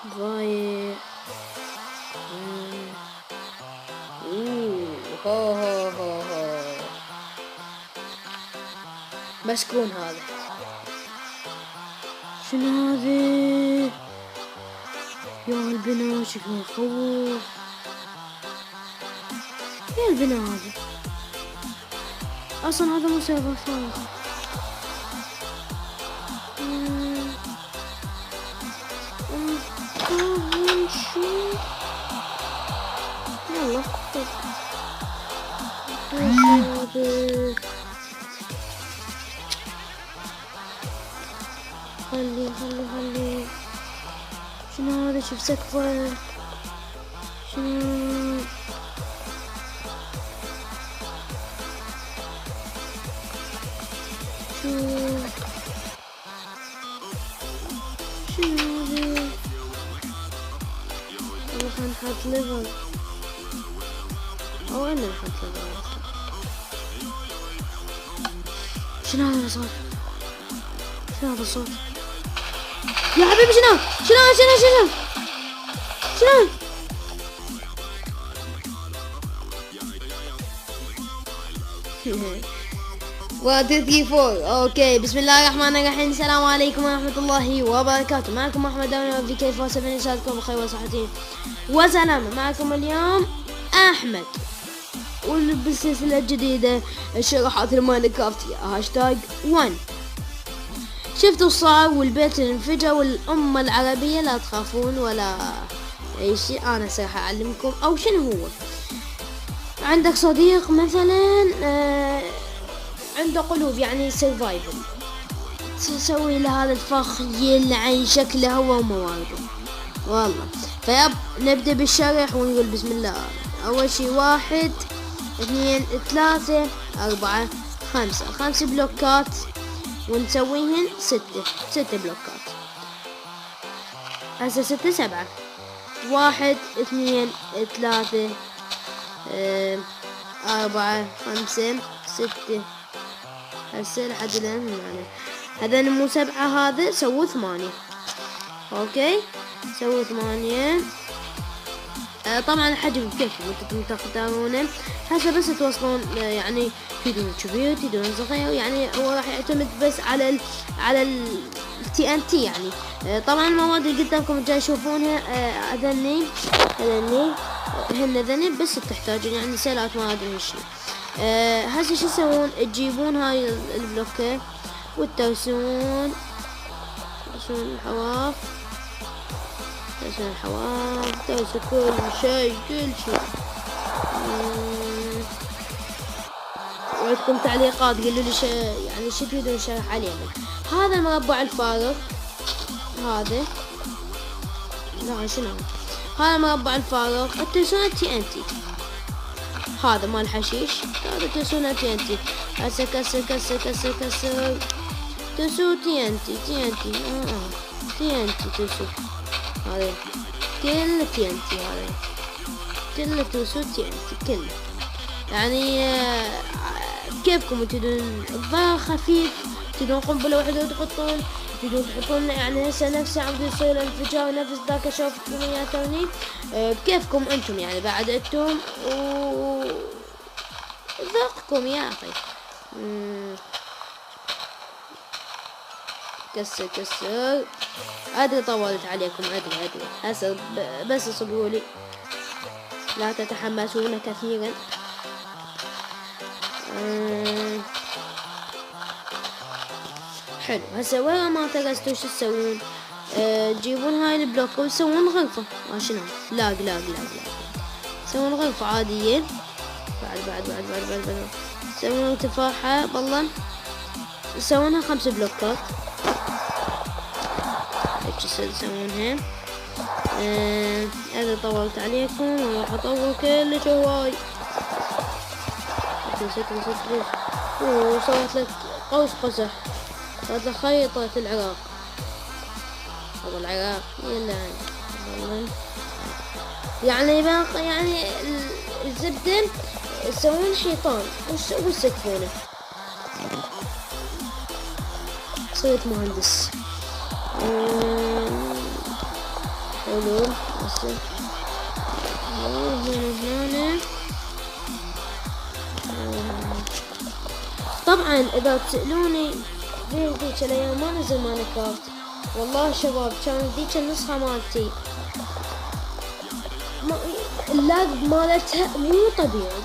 ضايع. هو هو هو هو مسكون هذا. شنو هذا يا البناء؟ شكله يخوف. يا البناء هذا اصلا هذا مو سيرفر فارغ. نشوف. يلا خلي شنو هذا؟ شوف سقفه. شنو هذا؟ نروح نحط ليفل. او انا نحط ليفل. شنو هذا الصوت؟ شنو هذا الصوت يا حبيبي؟ شنو وتثقي فوق. اوكي، بسم الله الرحمن الرحيم. السلام عليكم ورحمة الله وبركاته. معكم احمد داون في كيف وصفني. يسعدكم بخير وصحتين وسلامة. معكم اليوم احمد وبالسلسلة الجديدة الشروحات الماينكرافت هاشتاج 1. شفتوا صار والبيت انفجر والأمة العربية لا تخافون ولا أي شيء. أنا سراح أعلمكم. أو شنو هو؟ عندك صديق مثلا عنده قلوب يعني سرفايفل، تسوي له هذا الفخ يلعن شكله هو وموارده والله. فيب نبدأ بالشرح ونقول بسم الله. أول شي 1 2 3 4 5 بلوكات، ونسويهن 6 بلوكات. هسه 6 7 1 2 3 4 5 6. هسه لحد الآن يعني هذا مو 7، هذا سووا 8. اوكي سووا 8. طبعا الحجم بكيفكم انتم تختارونه هسه، بس توصلون يعني تريدون كبير تريدون صغير، يعني هو راح يعتمد بس على ال TNT يعني. طبعا المواد اللي قدامكم جاي تشوفونها هذني هن ذني، بس تحتاجون يعني سيلات ما ادري شيء. هسه شو تسوون؟ تجيبون هاي البلوكة وترسون الحواف، ترسون كل شيء. وعندكم تعليقات قولوا لي يعني شو تريدون شرح علينا. هذا المربع الفارغ هذا، لا شنو هذا المربع الفارغ ترسونه TNT. هذا مال حشيش، هذا ترسونه TNT. هسه كسر ترسو TNT ترسو. هذا كله TNT، هذا كله ترسو TNT كله. يعني كيفكم تريدون الضوء خفيف، تريدون قنبلة واحدة تحطون يعني هسه نفسه عم يصير انفجار نفس ذاك شوفتكم يا توني. بكيفكم انتم يعني، بعد انتم ذوقكم يا اخي. كسر. ادري طولت عليكم، ادري هسه بس اصبروا لي، لا تتحمسون كثيرا. حلو. هسه وين ما ترستوا شو تسوون؟ تجيبون هاي البلوك وتسوون غرفة. شنو؟ لا تسوون غرفة عادية. بعد تسوون تفاحة بالله، تسوونها 5 بلوكات هيك تسوونها. اذا طولت عليكم راح اطول كلش هواي. صارت لك قوس قزح، صارت لك خريطة العراق. هذا العراق يلا يعني باقي يعني الزبدة تسوون حيطان وتسقفونه. صرت مهندس. حلو. حلو هسه هنا. طبعا اذا تسألوني ليه ذيك الايام ما نزل ماينكرافت، والله شباب كانت ذيك النسخة مالتي اللاج مالتها مو طبيعي،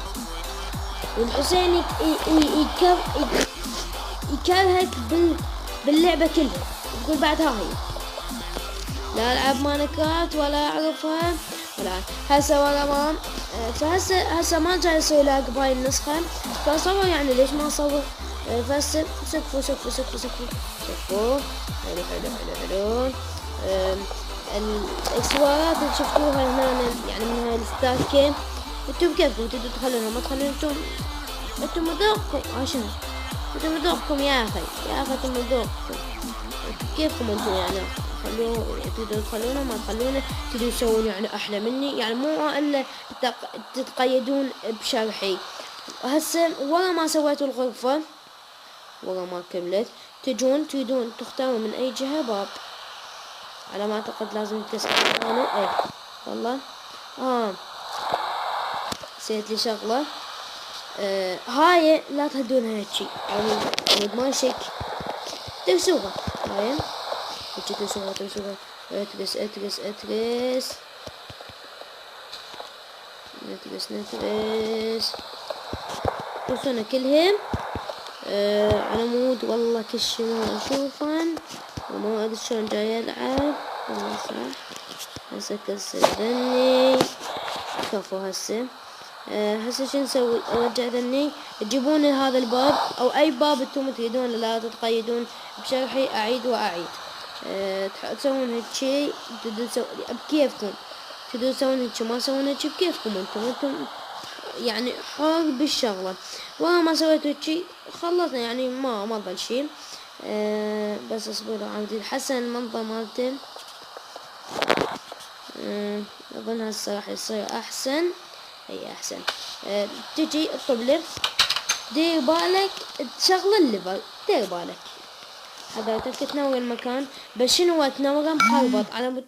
والحسين يكرهك باللعبة كلها، يقول بعد هاي لا العب ماينكرافت ولا اعرفها ولا هسه ولا ما. فهسه ما جاي اسوي لاج بهاي النسخة، فصور يعني ليش ما اصور. فهسه سكفوا حلو. الاكسسوارات اللي شفتوها هنا يعني من هاي الستاكة انتم بكيفكم تقدروا تخلونها ما تخلون انتم مذوقكم عشان انتم مذوقكم يا اخي انتم مذوقكم كيفكم انتم يعني تقدروا تخلونه ما تخلونه تقدروا تسوون يعني احلى مني، يعني مو الا تتقيدون بشرحي. هسه ورا ما سويتوا الغرفة ورا ما كملت تريدون تختاروا من اي جهة باب، على ما اعتقد لازم تسألوا انا اي والله نسيت لي شغلة. هاي لا تهدونها هيجي يعني ما شك ترسوها هاي هيجي ترسوها اترس ترسونا كلهم على مود والله كل شي ما اشوفن وما ادري شلون جاي العب والله صح. هسه كسر ذني كفو. هسه شو نسوي؟ ارجع ذني تجيبون هذا الباب او اي باب انتم تريدون لا تتقيدون بشرحي اعيد واعيد. تسوون هيك شي بكيفكم تقدروا تسوون هيك ما تسوون هيك بكيفكم انتم يعني حر بالشغلة. ورا ما سويت هيك شي خلصنا يعني ما ضل شي. بس اصبروا عودي حسن المنظر مالته اظن هسه راح يصير احسن. هي احسن. تجي الطبلة دير بالك تشغل الليفر دير بالك حضرتك تنور المكان بس شنو تنوره مخربط على مود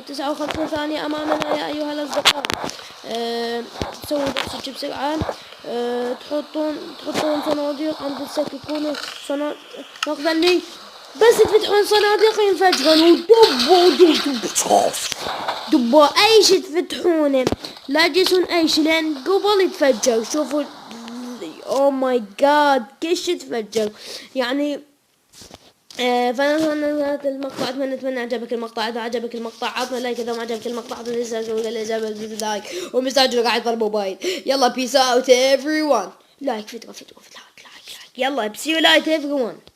59 ثانية امامنا يا ايها الاصدقاء. تسووا دش بسرعة. تحطون صناديق عند تسككون نقدر بس تفتحون صناديق ينفجرون دبوا اي شي تفتحونه لا تجلسون اي شي لان قبل يتفجر. شوفوا او ماي جاد كل شي تفجر يعني. فنتمنى هذا المقطع اتمنى عجبك المقطع. اذا عجبك المقطع عطنا لايك، اذا ما عجبك المقطع عطنا لايك ومساجد قاعد الموبايل. يلا بيس اوت everyone. لايك فترة لايك يلا see you later everyone.